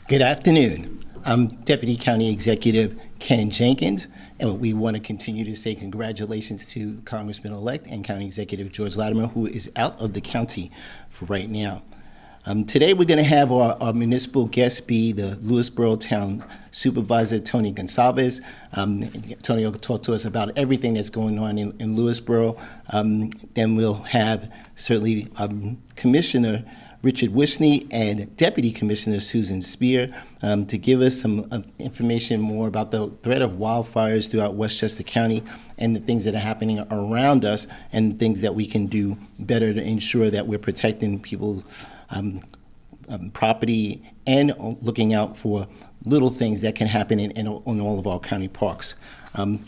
Good afternoon. I'm Deputy County Executive Ken Jenkins, and we want to continue to say congratulations to Congressman-elect and County Executive George Latimer, who is out of the county for right now. Today we're going to have our municipal guest be the Lewisboro Town Supervisor, Tony Gonsalves. Tony will talk to us about everything that's going on in Lewisboro. Then we'll have certainly Commissioner Richard Wishney and Deputy Commissioner Susan Spear to give us some information more about the threat of wildfires throughout Westchester County and the things that are happening around us and things that we can do better to ensure that we're protecting people's property and looking out for little things that can happen in all of our county parks.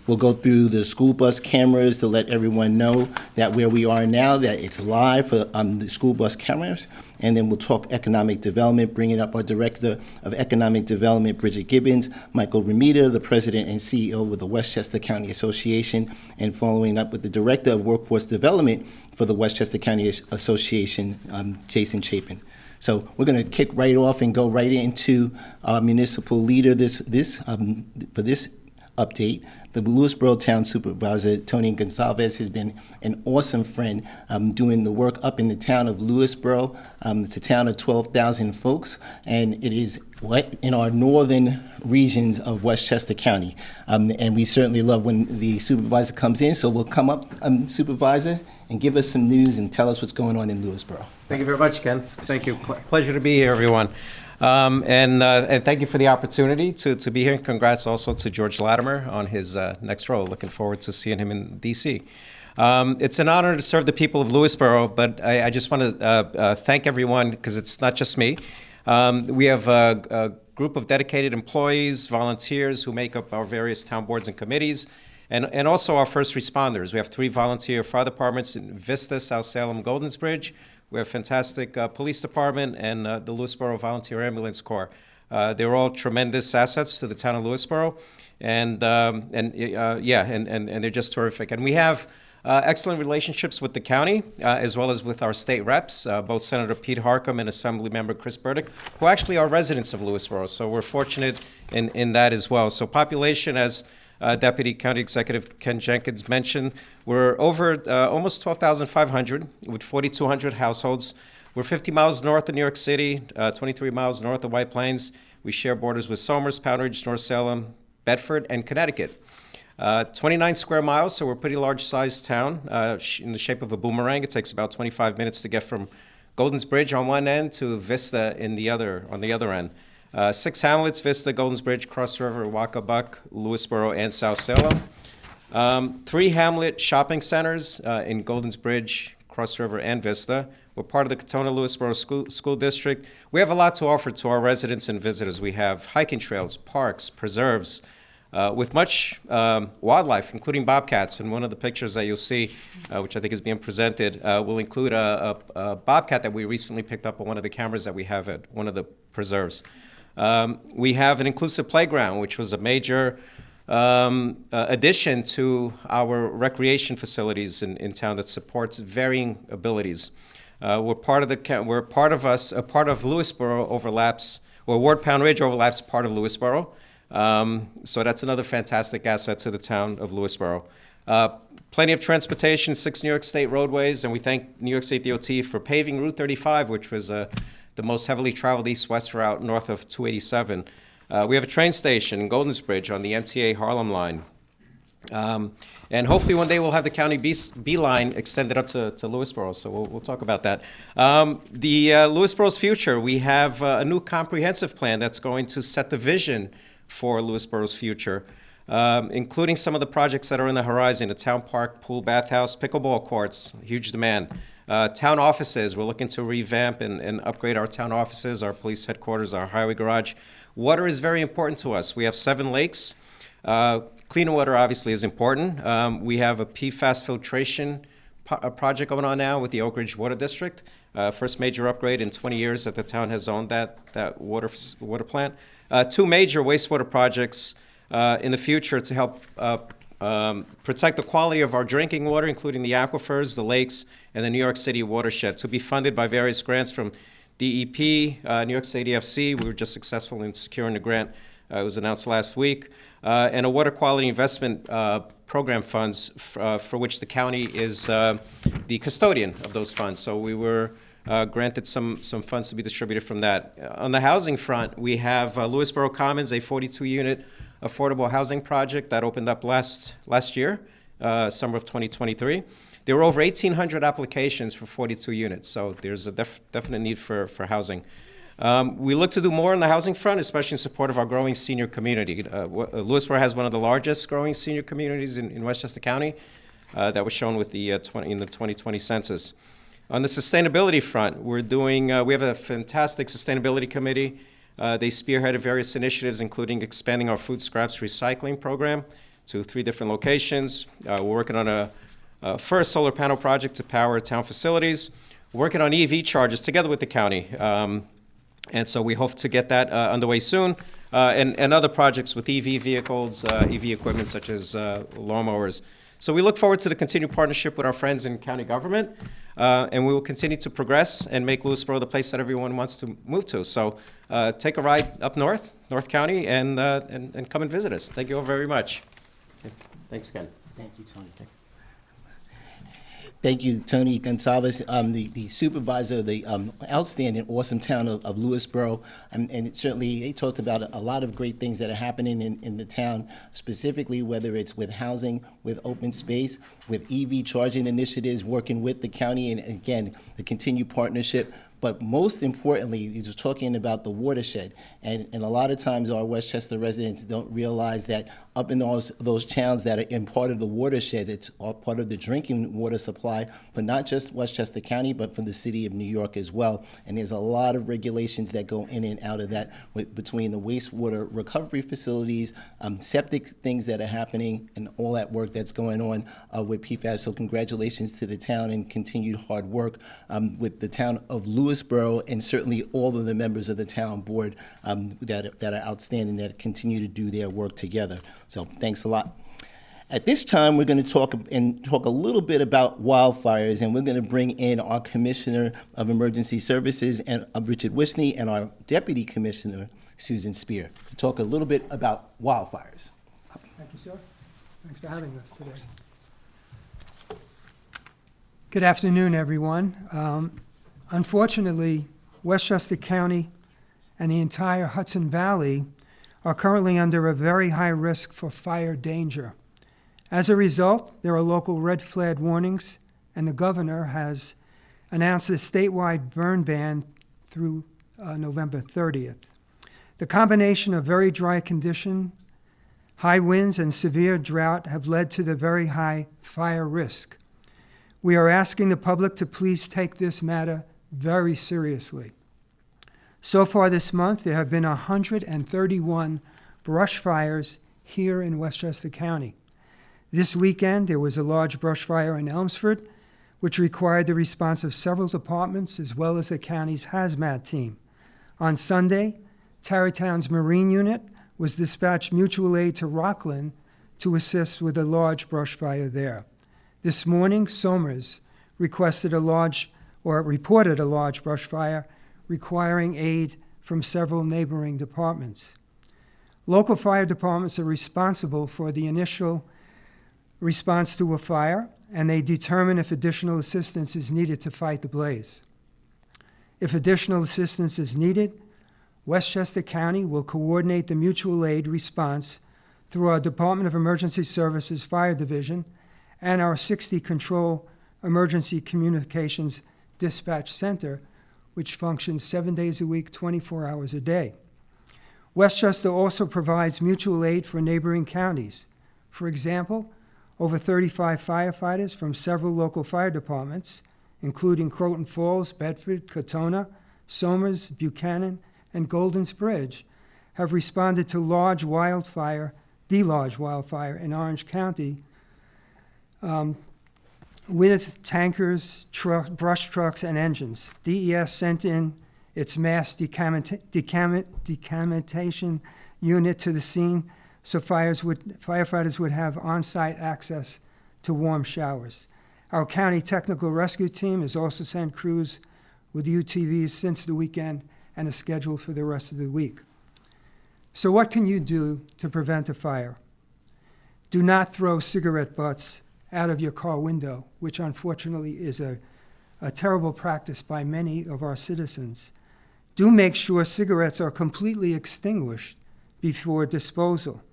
We'll go through the school bus cameras to let everyone know that where we are now, that it's live for the school bus cameras. And then we'll talk economic development, bringing up our Director of Economic Development, Bridget Gibbons, Michael Remita, the President and CEO of the Westchester County Association, and following up with the Director of Workforce Development for the Westchester County Association, Jason Chapin. So we're going to kick right off and go right into our municipal leader for this update. The Lewisboro Town Supervisor, Tony Gonsalves, has been an awesome friend doing the work up in the town of Lewisboro. It's a town of 12,000 folks, and it is in our northern regions of Westchester County. And we certainly love when the supervisor comes in, so we'll come up, Supervisor, and give us some news and tell us what's going on in Lewisboro. Thank you very much, Ken. Thank you. Pleasure to be here, everyone. And thank you for the opportunity to be here. Congrats also to George Latimer on his next role. Looking forward to seeing him in D.C. It's an honor to serve the people of Lewisboro, but I just want to thank everyone because it's not just me. We have a group of dedicated employees, volunteers who make up our various town boards and committees, and also our first responders. We have 3 volunteer fire departments in Vista, South Salem, Goldensbridge. We have a fantastic police department and the Lewisboro Volunteer Ambulance Corps. They're all tremendous assets to the town of Lewisboro, and they're just terrific. And we have excellent relationships with the county as well as with our state reps, both Senator Pete Harcum and Assemblymember Chris Burdick, who actually are residents of Lewisboro. So we're fortunate in that as well. So population, as Deputy County Executive Ken Jenkins mentioned, we're over almost 12,500 with 4,200 households. We're 50 miles north of New York City, 23 miles north of White Plains. We share borders with Somers, Pound Ridge, North Salem, Bedford, and Connecticut. 29 square miles, so we're a pretty large-sized town in the shape of a boomerang. It takes about 25 minutes to get from Goldensbridge on one end to Vista on the other end. 6 hamlets: Vista, Goldensbridge, Cross River, Wacabuck, Lewisboro, and South Salem. 3 hamlet shopping centers in Goldensbridge, Cross River, and Vista. We're part of the Katona-Lewisboro School District. We have a lot to offer to our residents and visitors. We have hiking trails, parks, preserves, with much wildlife, including bobcats. And one of the pictures that you'll see, which I think is being presented, will include a bobcat that we recently picked up on one of the cameras that we have at one of the preserves. We have an inclusive playground, which was a major addition to our recreation facilities in town that supports varying abilities. Part of Lewisboro overlaps, or Ward Pound Ridge overlaps part of Lewisboro. So that's another fantastic asset to the town of Lewisboro. Plenty of transportation, 6 New York State roadways, and we thank New York State DOT for paving Route 35, which was the most heavily traveled east-west route north of 287. We have a train station in Goldensbridge on the MTA Harlem line. And hopefully one day we'll have the county B line extended up to Lewisboro, so we'll talk about that. Lewisboro's future, we have a new comprehensive plan that's going to set the vision for Lewisboro's future, including some of the projects that are in the horizon: the town park, pool, bathhouse, pickleball courts, huge demand. Town offices, we're looking to revamp and upgrade our town offices, our police headquarters, our highway garage. Water is very important to us. We have 7 lakes. Clean water obviously is important. We have a PFAS filtration project going on now with the Oak Ridge Water District. First major upgrade in 20 years that the town has owned that water plant. 2 major wastewater projects in the future to help protect the quality of our drinking water, including the aquifers, the lakes, and the New York City watershed, to be funded by various grants from DEP, New York State EFC, we were just successful in securing the grant. It was announced last week. And a water quality investment program funds for which the county is the custodian of those funds. So we were granted some funds to be distributed from that. On the housing front, we have Lewisboro Commons, a 42-unit affordable housing project that opened up last year, summer of 2023. There were over 1,800 applications for 42 units, so there's a definite need for housing. We look to do more on the housing front, especially in support of our growing senior community. Lewisboro has one of the largest growing senior communities in Westchester County. That was shown with in the 2020 census. On the sustainability front, we have a fantastic sustainability committee. They spearheaded various initiatives, including expanding our food scraps recycling program to 3 different locations. We're working on a first solar panel project to power town facilities. We're working on EV chargers together with the county. And so we hope to get that underway soon. And other projects with EV vehicles, EV equipment such as lawnmowers. So we look forward to the continued partnership with our friends in county government. And we will continue to progress and make Lewisboro the place that everyone wants to move to. So take a ride up North County, and come and visit us. Thank you all very much. Thanks again. Thank you, Tony. Thank you, Tony Gonsalves, the supervisor of the outstanding, awesome town of Lewisboro. And certainly, he talked about a lot of great things that are happening in the town, specifically whether it's with housing, with open space, with EV charging initiatives, working with the county, and again, the continued partnership. But most importantly, he was talking about the watershed. And a lot of times our Westchester residents don't realize that up in those towns that are in part of the watershed, it's all part of the drinking water supply for not just Westchester County, but for the city of New York as well. And there's a lot of regulations that go in and out of that between the wastewater recovery facilities, septic things that are happening, and all that work that's going on with PFAS. So congratulations to the town and continued hard work with the town of Lewisboro, and certainly all of the members of the town board that are outstanding, that continue to do their work together. So thanks a lot. At this time, we're going to talk a little bit about wildfires, and we're going to bring in our Commissioner of Emergency Services, and Richard Wisney, and our Deputy Commissioner, Susan Spear, to talk a little bit about wildfires. Thank you, sir. Thanks for having us today. Good afternoon, everyone. Unfortunately, Westchester County and the entire Hudson Valley are currently under a very high risk for fire danger. As a result, there are local red flag warnings, and the governor has announced a statewide burn ban through November 30th. The combination of very dry condition, high winds, and severe drought have led to the very high fire risk. We are asking the public to please take this matter very seriously. So far this month, there have been 131 brush fires here in Westchester County. This weekend, there was a large brush fire in Elmsford, which required the response of several departments as well as the county's hazmat team. On Sunday, Tarrytown's Marine Unit was dispatched mutual aid to Rockland to assist with a large brush fire there. This morning, Somers reported a large brush fire requiring aid from several neighboring departments. Local fire departments are responsible for the initial response to a fire, and they determine if additional assistance is needed to fight the blaze. If additional assistance is needed, Westchester County will coordinate the mutual aid response through our Department of Emergency Services Fire Division and our 60 Control Emergency Communications Dispatch Center, which functions 7 days a week, 24 hours a day. Westchester also provides mutual aid for neighboring counties. For example, over 35 firefighters from several local fire departments, including Croton Falls, Bedford, Katona, Somers, Buchanan, and Golden's Bridge, have responded to the large wildfire in Orange County with tankers, brush trucks, and engines. DES sent in its mass decamination unit to the scene so firefighters would have on-site access to warm showers. Our county technical rescue team has also sent crews with UTVs since the weekend and is scheduled for the rest of the week. So what can you do to prevent a fire? Do not throw cigarette butts out of your car window, which unfortunately is a terrible practice by many of our citizens. Do make sure cigarettes are completely extinguished before disposal.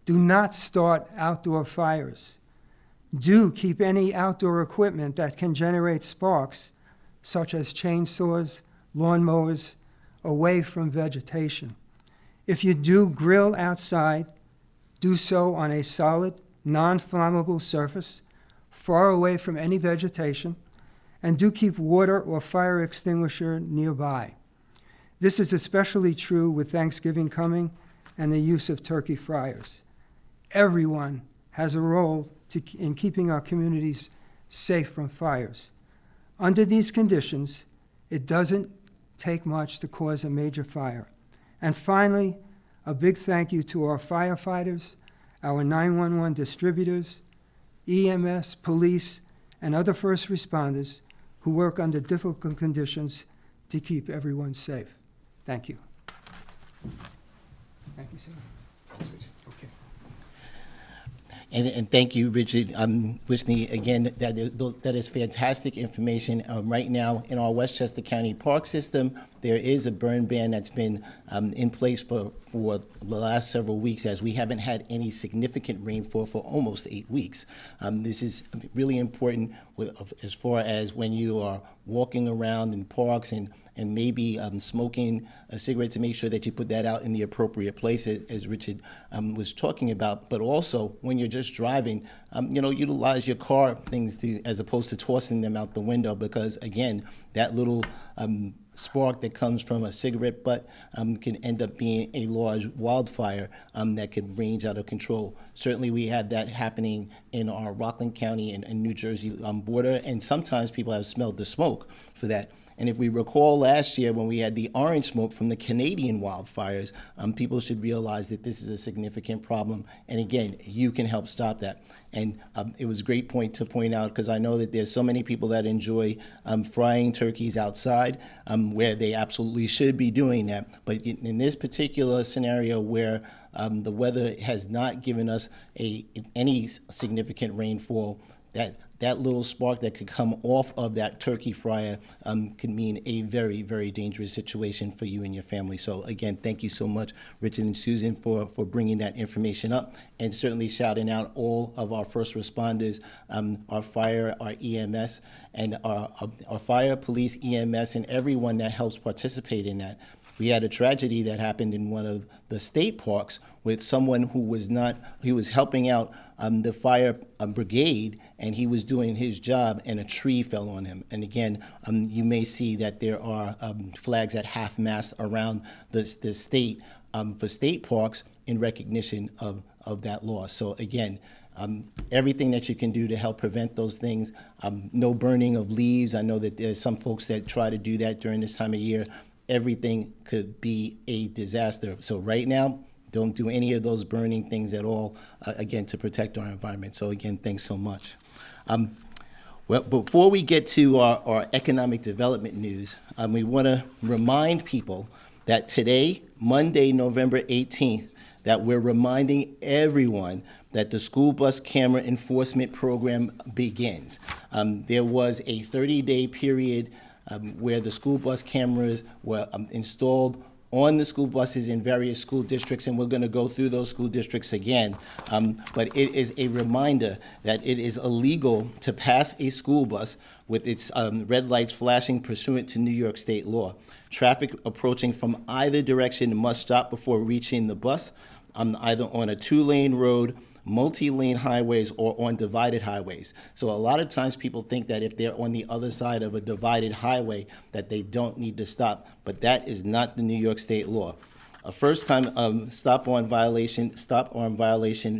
Do not start outdoor fires. Do keep any outdoor equipment that can generate sparks, such as chainsaws, lawnmowers, away from vegetation. If you do grill outside, do so on a solid, non-flammable surface, far away from any vegetation, and do keep water or fire extinguisher nearby. This is especially true with Thanksgiving coming and the use of turkey fryers. Everyone has a role in keeping our communities safe from fires. Under these conditions, it doesn't take much to cause a major fire. And finally, a big thank you to our firefighters, our 911 distributors, EMS, police, and other first responders who work under difficult conditions to keep everyone safe. Thank you. Thank you, sir. Okay. And thank you, Richard. Whitney, again, that is fantastic information. Right now, in our Westchester County Park System, there is a burn ban that's been in place for the last several weeks, as we haven't had any significant rainfall for almost 8 weeks. This is really important as far as when you are walking around in parks and maybe smoking a cigarette, to make sure that you put that out in the appropriate place, as Richard was talking about. But also, when you're just driving, utilize your car things as opposed to tossing them out the window, because again, that little spark that comes from a cigarette butt can end up being a large wildfire that could range out of control. Certainly, we have that happening in our Rockland County and New Jersey border, and sometimes people have smelled the smoke for that. And if we recall last year when we had the orange smoke from the Canadian wildfires, people should realize that this is a significant problem. And again, you can help stop that. And it was a great point to point out, because I know that there's so many people that enjoy frying turkeys outside, where they absolutely should be doing that. But in this particular scenario where the weather has not given us any significant rainfall, that little spark that could come off of that turkey fryer could mean a very, very dangerous situation for you and your family. So again, thank you so much, Richard and Susan, for bringing that information up, and certainly shouting out all of our first responders, our fire, our EMS, and our fire, police, EMS, and everyone that helps participate in that. We had a tragedy that happened in one of the state parks with someone who was helping out the fire brigade, and he was doing his job, and a tree fell on him. And again, you may see that there are flags at half-mast around the state for state parks in recognition of that loss. So again, everything that you can do to help prevent those things. No burning of leaves. I know that there's some folks that try to do that during this time of year. Everything could be a disaster. So right now, don't do any of those burning things at all, again, to protect our environment. So again, thanks so much. Well, before we get to our economic development news, we want to remind people that today, Monday, November 18th, that we're reminding everyone that the school bus camera enforcement program begins. There was a 30-day period where the school bus cameras were installed on the school buses in various school districts, and we're going to go through those school districts again. But it is a reminder that it is illegal to pass a school bus with its red lights flashing pursuant to New York State law. Traffic approaching from either direction must stop before reaching the bus, either on a 2-lane road, multi-lane highways, or on divided highways. So a lot of times people think that if they're on the other side of a divided highway that they don't need to stop, but that is not the New York State law. A first-time stop-on violation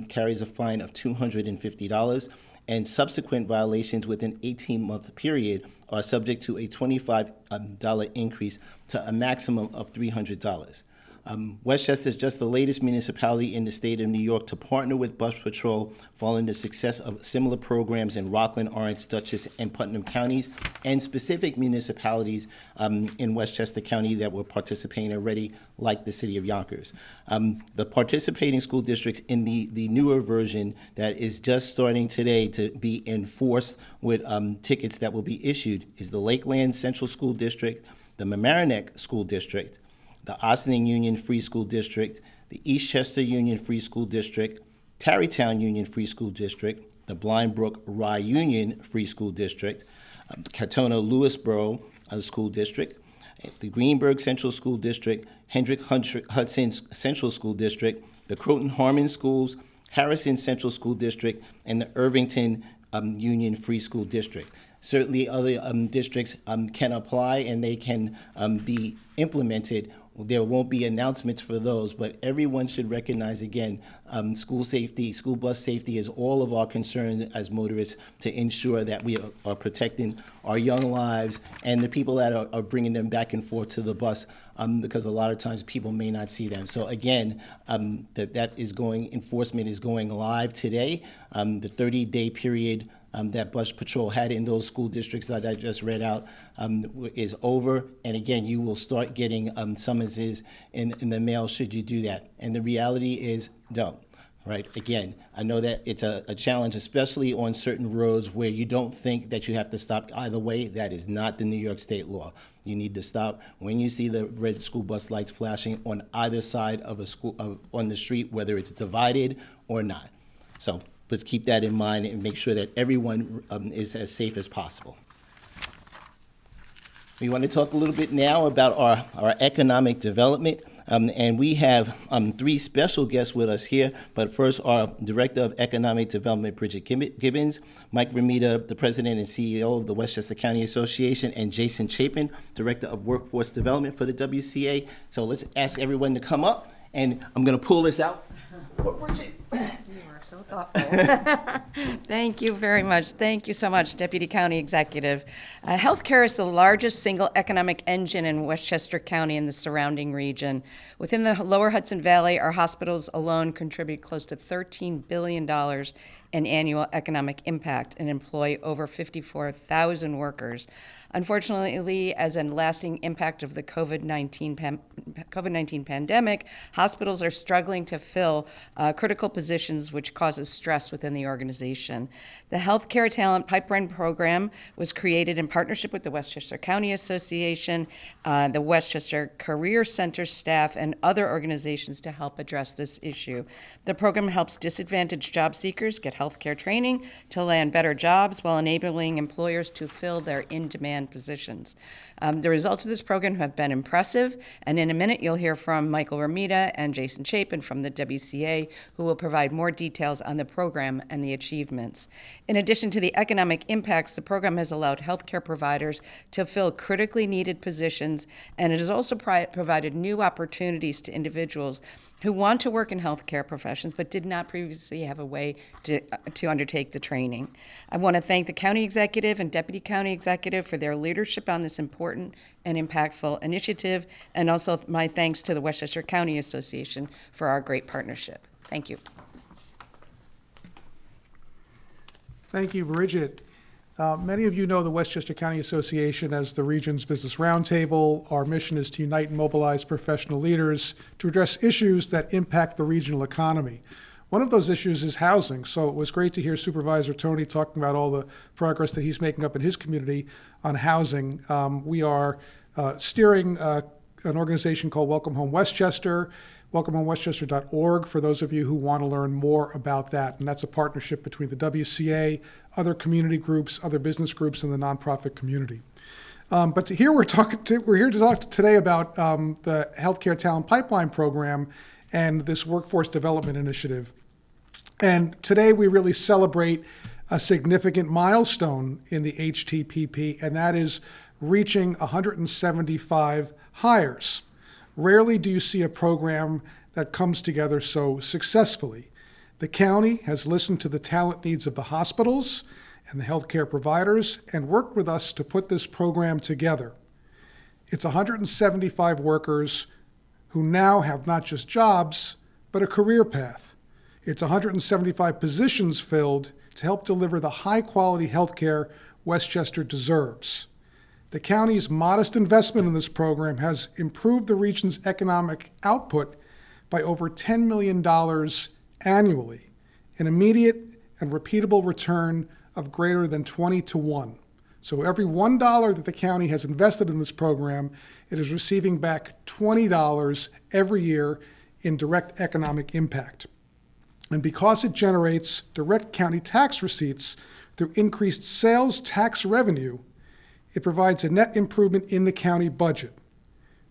carries a fine of $250, and subsequent violations within an 18-month period are subject to a $25 increase to a maximum of $300. Westchester is just the latest municipality in the state of New York to partner with Bus Patrol following the success of similar programs in Rockland, Orange, Dutchess, and Putnam counties, and specific municipalities in Westchester County that were participating already, like the city of Yonkers. The participating school districts in the newer version that is just starting today to be enforced with tickets that will be issued is the Lakeland Central School District, the Mamaroneck School District, the Ossining Union Free School District, the Eastchester Union Free School District, Tarrytown Union Free School District, the Blindbrook Rye Union Free School District, Katona Lewisboro School District, the Greenberg Central School District, Hendrick Hudson Central School District, the Croton Harmon Schools, Harrison Central School District, and the Irvington Union Free School District. Certainly other districts can apply and they can be implemented. There won't be announcements for those, but everyone should recognize, again, school safety, school bus safety is all of our concern as motorists to ensure that we are protecting our young lives and the people that are bringing them back and forth to the bus, because a lot of times people may not see them. So again, enforcement is going live today. The 30-day period that Bus Patrol had in those school districts that I just read out is over. And again, you will start getting summonses in the mail should you do that. And the reality is, don't. Right? Again, I know that it's a challenge, especially on certain roads where you don't think that you have to stop either way. That is not the New York State law. You need to stop when you see the red school bus lights flashing on either side of a school on the street, whether it's divided or not. So let's keep that in mind and make sure that everyone is as safe as possible. We want to talk a little bit now about our economic development. And we have three special guests with us here. But first, our Director of Economic Development, Bridget Gibbons, Mike Ramita, the President and CEO of the Westchester County Association, and Jason Chapin, Director of Workforce Development for the WCA. So let's ask everyone to come up, and I'm going to pull this out for Bridget. So thoughtful. Thank you very much. Thank you so much, Deputy County Executive. Healthcare is the largest single economic engine in Westchester County and the surrounding region. Within the lower Hudson Valley, our hospitals alone contribute close to $13 billion in annual economic impact and employ over 54,000 workers. Unfortunately, as a lasting impact of the COVID-19 pandemic, hospitals are struggling to fill critical positions, which causes stress within the organization. The Healthcare Talent Pipeline Program was created in partnership with the Westchester County Association, the Westchester Career Center staff, and other organizations to help address this issue. The program helps disadvantaged job seekers get healthcare training to land better jobs while enabling employers to fill their in-demand positions. The results of this program have been impressive, and in a minute you'll hear from Michael Ramita and Jason Chapin from the WCA, who will provide more details on the program and the achievements. In addition to the economic impacts, the program has allowed healthcare providers to fill critically needed positions, and it has also provided new opportunities to individuals who want to work in healthcare professions but did not previously have a way to undertake the training. I want to thank the county executive and deputy county executive for their leadership on this important and impactful initiative, and also my thanks to the Westchester County Association for our great partnership. Thank you. Thank you, Bridget. Many of you know the Westchester County Association as the region's business roundtable. Our mission is to unite and mobilize professional leaders to address issues that impact the regional economy. One of those issues is housing, so it was great to hear Supervisor Tony talking about all the progress that he's making up in his community on housing. We are steering an organization called Welcome Home Westchester, welcomehomewestchester.org for those of you who want to learn more about that. And that's a partnership between the WCA, other community groups, other business groups, and the nonprofit community. But here we're here to talk today about the Healthcare Talent Pipeline Program and this Workforce Development Initiative. And today we really celebrate a significant milestone in the HTPP, and that is reaching 175 hires. Rarely do you see a program that comes together so successfully. The county has listened to the talent needs of the hospitals and the healthcare providers and worked with us to put this program together. It's 175 workers who now have not just jobs, but a career path. It's 175 positions filled to help deliver the high-quality health care Westchester deserves. The county's modest investment in this program has improved the region's economic output by over $10 million annually, an immediate and repeatable return of greater than 20 to 1. So every $1 that the county has invested in this program, it is receiving back $20 every year in direct economic impact. And because it generates direct county tax receipts through increased sales tax revenue, it provides a net improvement in the county budget.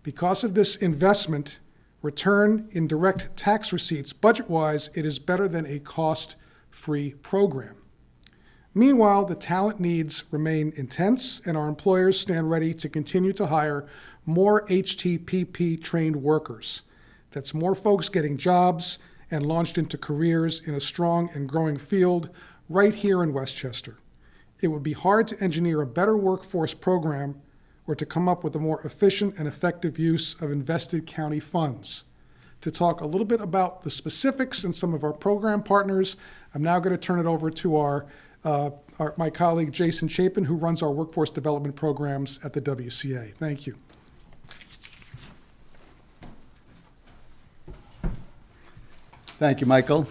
Because of this investment, return in direct tax receipts, budget-wise, it is better than a cost-free program. Meanwhile, the talent needs remain intense, and our employers stand ready to continue to hire more HTPP-trained workers. That's more folks getting jobs and launched into careers in a strong and growing field right here in Westchester. It would be hard to engineer a better workforce program or to come up with a more efficient and effective use of invested county funds. To talk a little bit about the specifics and some of our program partners, I'm now going to turn it over to my colleague Jason Chapin, who runs our workforce development programs at the WCA. Thank you. Thank you, Michael.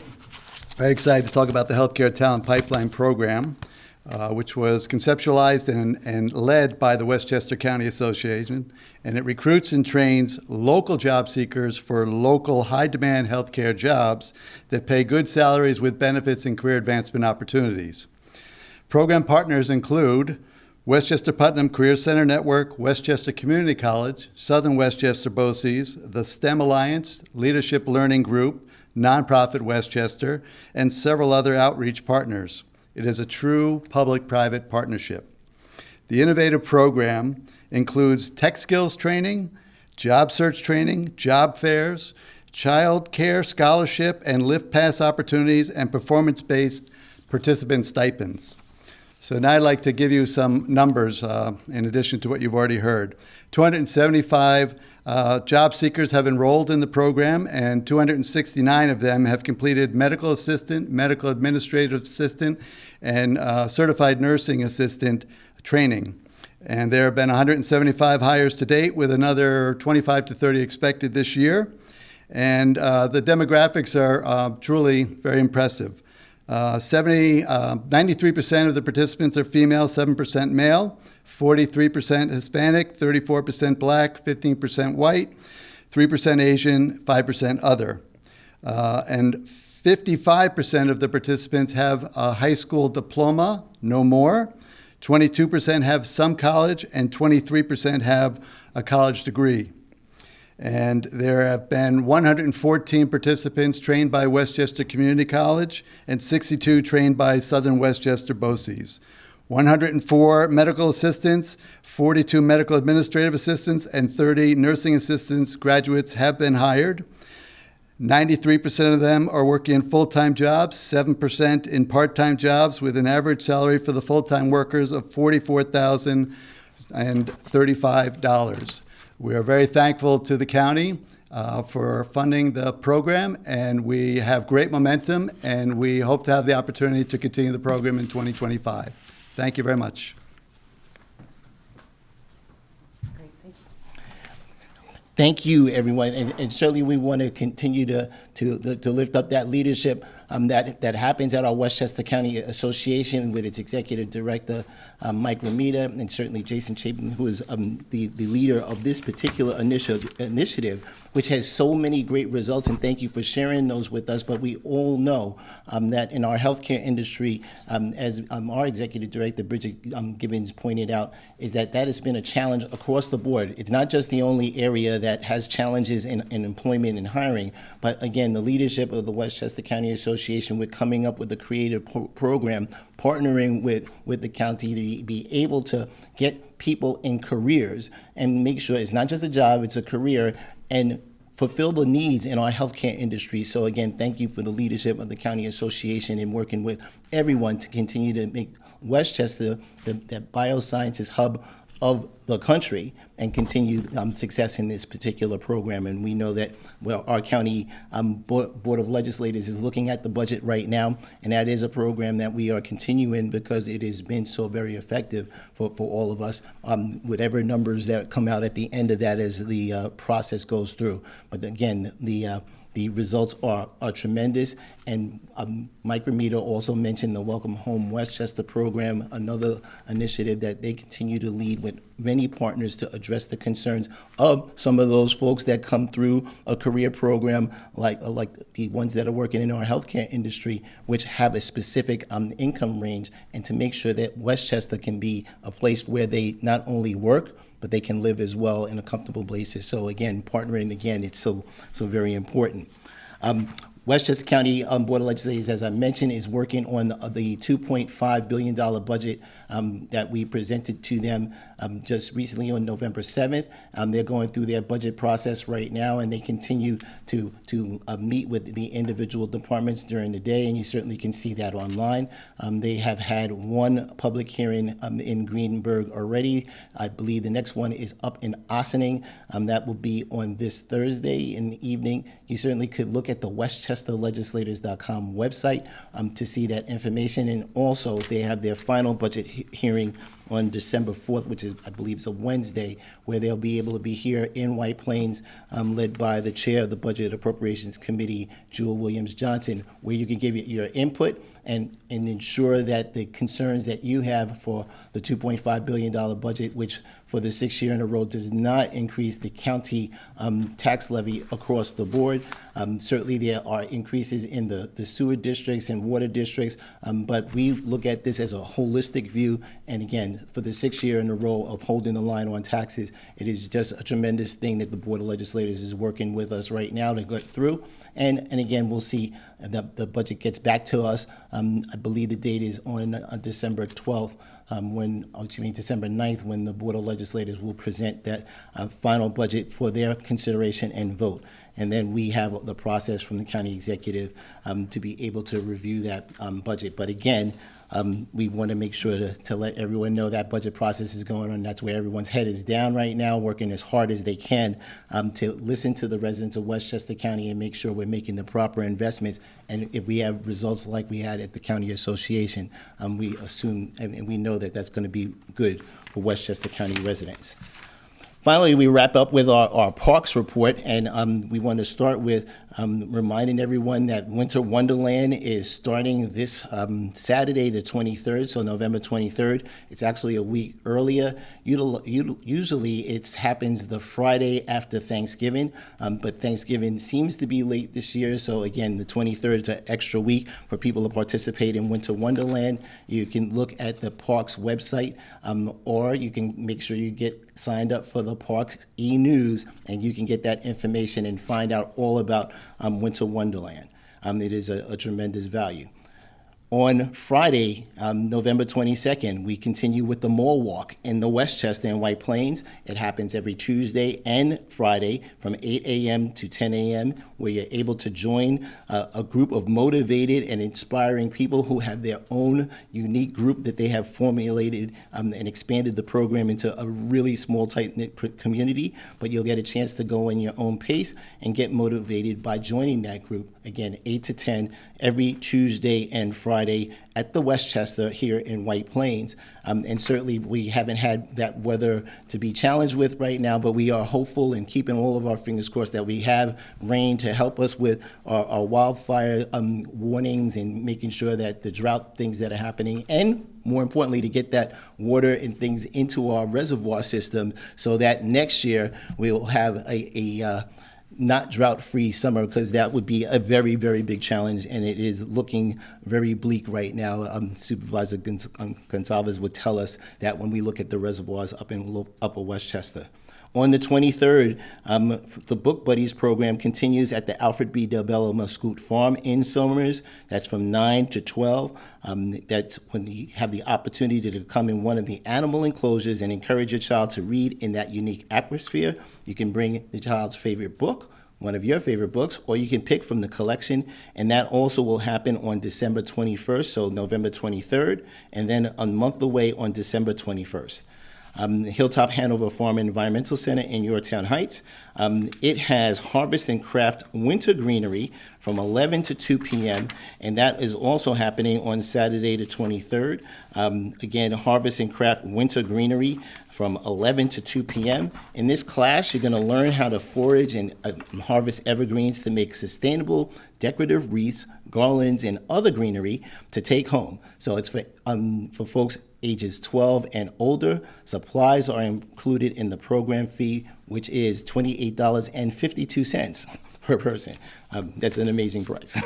Very excited to talk about the Healthcare Talent Pipeline Program, which was conceptualized and led by the Westchester County Association, and it recruits and trains local job seekers for local high-demand healthcare jobs that pay good salaries with benefits and career advancement opportunities. Program partners include Westchester Putnam Career Center Network, Westchester Community College, Southern Westchester BOCES, the STEM Alliance, Leadership Learning Group, Nonprofit Westchester, and several other outreach partners. It is a true public-private partnership. The innovative program includes tech skills training, job search training, job fairs, child care scholarship and lift pass opportunities, and performance-based participant stipends. So now I'd like to give you some numbers in addition to what you've already heard. 275 job seekers have enrolled in the program, and 269 of them have completed medical assistant, medical administrative assistant, and certified nursing assistant training. And there have been 175 hires to date, with another 25 to 30 expected this year. And the demographics are truly very impressive. 93% of the participants are female, 7% male, 43% Hispanic, 34% Black, 15% white, 3% Asian, 5% other. And 55% of the participants have a high school diploma, no more. 22% have some college, and 23% have a college degree. And there have been 114 participants trained by Westchester Community College and 62 trained by Southern Westchester BOCES. 104 medical assistants, 42 medical administrative assistants, and 30 nursing assistants graduates have been hired. 93% of them are working in full-time jobs, 7% in part-time jobs, with an average salary for the full-time workers of $44,035. We are very thankful to the county for funding the program, and we have great momentum, and we hope to have the opportunity to continue the program in 2025. Thank you very much. Great, thank you. Thank you, everyone, and certainly we want to continue to lift up that leadership that happens at our Westchester County Association with its executive director, Mike Ramita, and certainly Jason Chapin, who is the leader of this particular initiative, which has so many great results, and thank you for sharing those with us. But we all know that in our healthcare industry, as our executive director, Bridget Gibbons, pointed out, is that has been a challenge across the board. It's not just the only area that has challenges in employment and hiring, but again, the leadership of the Westchester County Association with coming up with a creative program, partnering with the county to be able to get people in careers and make sure it's not just a job, it's a career, and fulfill the needs in our healthcare industry. So again, thank you for the leadership of the County Association in working with everyone to continue to make Westchester the biosciences hub of the the country and continue success in this particular program. And we know that, well, our county Board of Legislators is looking at the budget right now, and that is a program that we are continuing because it has been so very effective for all of us. Whatever numbers that come out at the end of that as the process goes through. But again, the results are tremendous. And Mike Ramita also mentioned the Welcome Home Westchester program, another initiative that they continue to lead with many partners to address the concerns of some of those folks that come through a career program like the ones that are working in our healthcare industry, which have a specific income range, and to make sure that Westchester can be a place where they not only work, but they can live as well in a comfortable basis. So again, partnering again, it's so very important. Westchester County Board of Legislators, as I mentioned, is working on the $2.5 billion budget that we presented to them just recently on November 7th. They're going through their budget process right now, and they continue to meet with the individual departments during the day, and you certainly can see that online. They have had one public hearing in Greenberg already. I believe the next one is up in Ossining. That will be on this Thursday in the evening. You certainly could look at the WestchesterLegislators.com website to see that information. And also, they have their final budget hearing on December 4th, which is, I believe, is a Wednesday, where they'll be able to be here in White Plains, led by the chair of the Budget Appropriations Committee, Jewel Williams-Johnson, where you can give your input and ensure that the concerns that you have for the $2.5 billion budget, which for the 6th year in a row does not increase the county tax levy across the board. Certainly there are increases in the sewer districts and water districts, but we look at this as a holistic view. And again, for the 6th year in a row of holding the line on taxes, it is just a tremendous thing that the Board of Legislators is working with us right now to get through. And again, we'll see that the budget gets back to us. I believe the date is on December 12th. December 9th, when the Board of Legislators will present that final budget for their consideration and vote. And then we have the process from the county executive to be able to review that budget. But again, we want to make sure to let everyone know that budget process is going on. That's where everyone's head is down right now, working as hard as they can to listen to the residents of Westchester County and make sure we're making the proper investments. And if we have results like we had at the county association, we assume and we know that that's going to be good for Westchester County residents. Finally, we wrap up with our parks report, and we want to start with reminding everyone that Winter Wonderland is starting this Saturday, the 23rd, so November 23rd. It's actually a week earlier. Usually it happens the Friday after Thanksgiving, but Thanksgiving seems to be late this year, so again, the 23rd is an extra week for people to participate in Winter Wonderland. You can look at the parks website, or you can make sure you get signed up for the Parks e-News, and you can get that information and find out all about Winter Wonderland. It is a tremendous value. On Friday, November 22nd, we continue with the Mall Walk in the Westchester and White Plains. It happens every Tuesday and Friday from 8 a.m. to 10 a.m., where you're able to join a group of motivated and inspiring people who have their own unique group that they have formulated and expanded the program into a really small, tight-knit community. But you'll get a chance to go in your own pace and get motivated by joining that group. Again, 8 to 10 every Tuesday and Friday at the Westchester here in White Plains. And certainly we haven't had that weather to be challenged with right now, but we are hopeful and keeping all of our fingers crossed that we have rain to help us with our wildfire warnings and making sure that the drought things that are happening, and more importantly, to get that water and things into our reservoir system so that next year we'll have a not drought-free summer, because that would be a very, very big challenge, and it is looking very bleak right now. Supervisor Gonsalves would tell us that when we look at the reservoirs up in Upper Westchester. On the 23rd, the Book Buddies program continues at the Alfred B. Del Bello Mascoute Farm in Somers. That's from 9 to 12. That's when you have the opportunity to come in one of the animal enclosures and encourage your child to read in that unique atmosphere. You can bring the child's favorite book, one of your favorite books, or you can pick from the collection, and that also will happen on December 21st, so November 23rd, and then a month away on December 21st. Hilltop Hanover Farm Environmental Center in Yorktown Heights. It has Harvest and Craft Winter Greenery from 11 to 2 p.m., and that is also happening on Saturday the 23rd. Again, Harvest and Craft Winter Greenery from 11 to 2 p.m. In this class, you're going to learn how to forage and harvest evergreens to make sustainable decorative wreaths, garlands, and other greenery to take home. So it's for folks ages 12 and older. Supplies are included in the program fee, which is $28.52 per person. That's an amazing price.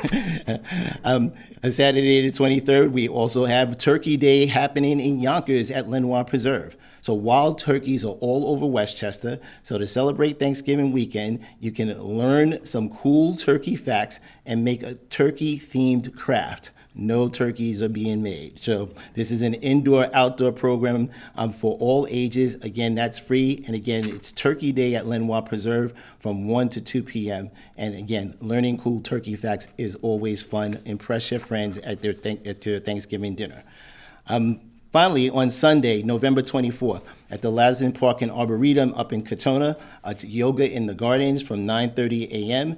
On Saturday the 23rd, we also have Turkey Day happening in Yonkers at Lenoir Preserve. So wild turkeys are all over Westchester. So to celebrate Thanksgiving weekend, you can learn some cool turkey facts and make a turkey-themed craft. No turkeys are being made. So this is an indoor-outdoor program for all ages. Again, that's free. And again, it's Turkey Day at Lenoir Preserve from 1 to 2 p.m. And again, learning cool turkey facts is always fun. Impress your friends at their Thanksgiving dinner. Finally, on Sunday, November 24th, at the Laslin Park and Arboretum up in Katona, it's yoga in the gardens from 9:30 a.m.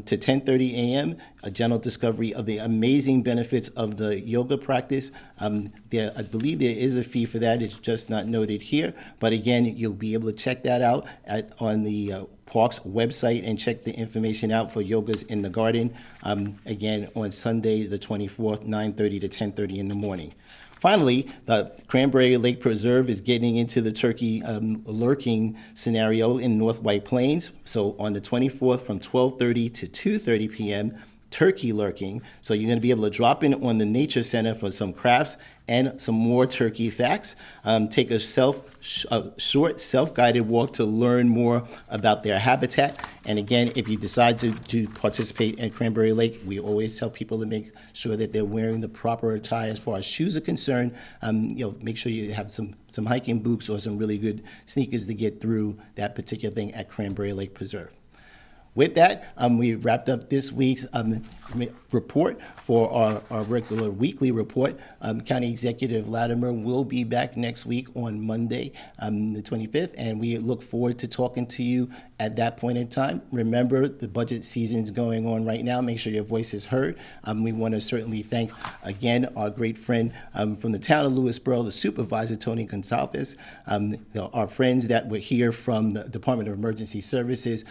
To 10:30 a.m., a general discovery of the amazing benefits of the yoga practice. I believe there is a fee for that. It's just not noted here. But again, you'll be able to check that out on the Parks website and check the information out for yogas in the garden. Again, on Sunday, the 24th, 9:30 to 10:30 in the morning. Finally, the Cranberry Lake Preserve is getting into the turkey lurking scenario in North White Plains. So on the 24th from 12:30 to 2:30 p.m., turkey lurking. So you're going to be able to drop in on the Nature Center for some crafts and some more turkey facts. Take a short self-guided walk to learn more about their habitat. And again, if you decide to participate in Cranberry Lake, we always tell people to make sure that they're wearing the proper attire as far as shoes are concerned. Make sure you have some hiking boots or some really good sneakers to get through that particular thing at Cranberry Lake Preserve. With that, we wrapped up this week's report for our regular weekly report. County Executive Latimer will be back next week on Monday, the 25th, and we look forward to talking to you at that point in time. Remember, the budget season's going on right now. Make sure your voice is heard. We want to certainly thank, again, our great friend from the town of Lewisboro, the supervisor, Tony Gonsalves, our friends that were here from the Department of Emergency Services,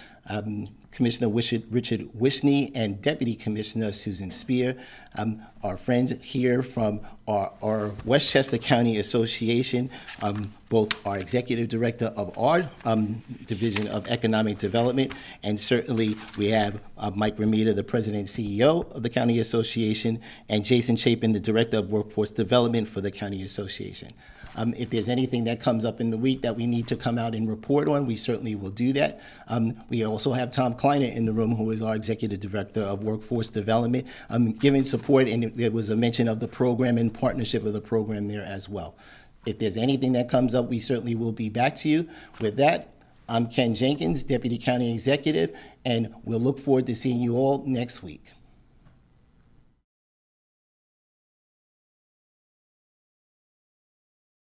Commissioner Richard Wishney and Deputy Commissioner Susan Spear, our friends here from our Westchester County Association, both our Executive Director of our Division of Economic Development, and certainly we have Mike Ramita, the President and CEO of the County Association, and Jason Chapin, the Director of Workforce Development for the County Association. If there's anything that comes up in the week that we need to come out and report on, we certainly will do that. We also have Tom Kleiner in the room, who is our Executive Director of Workforce Development, giving support, and there was a mention of the program and partnership of the program there as well. If there's anything that comes up, we certainly will be back to you. With that, I'm Ken Jenkins, Deputy County Executive, and we'll look forward to seeing you all next week.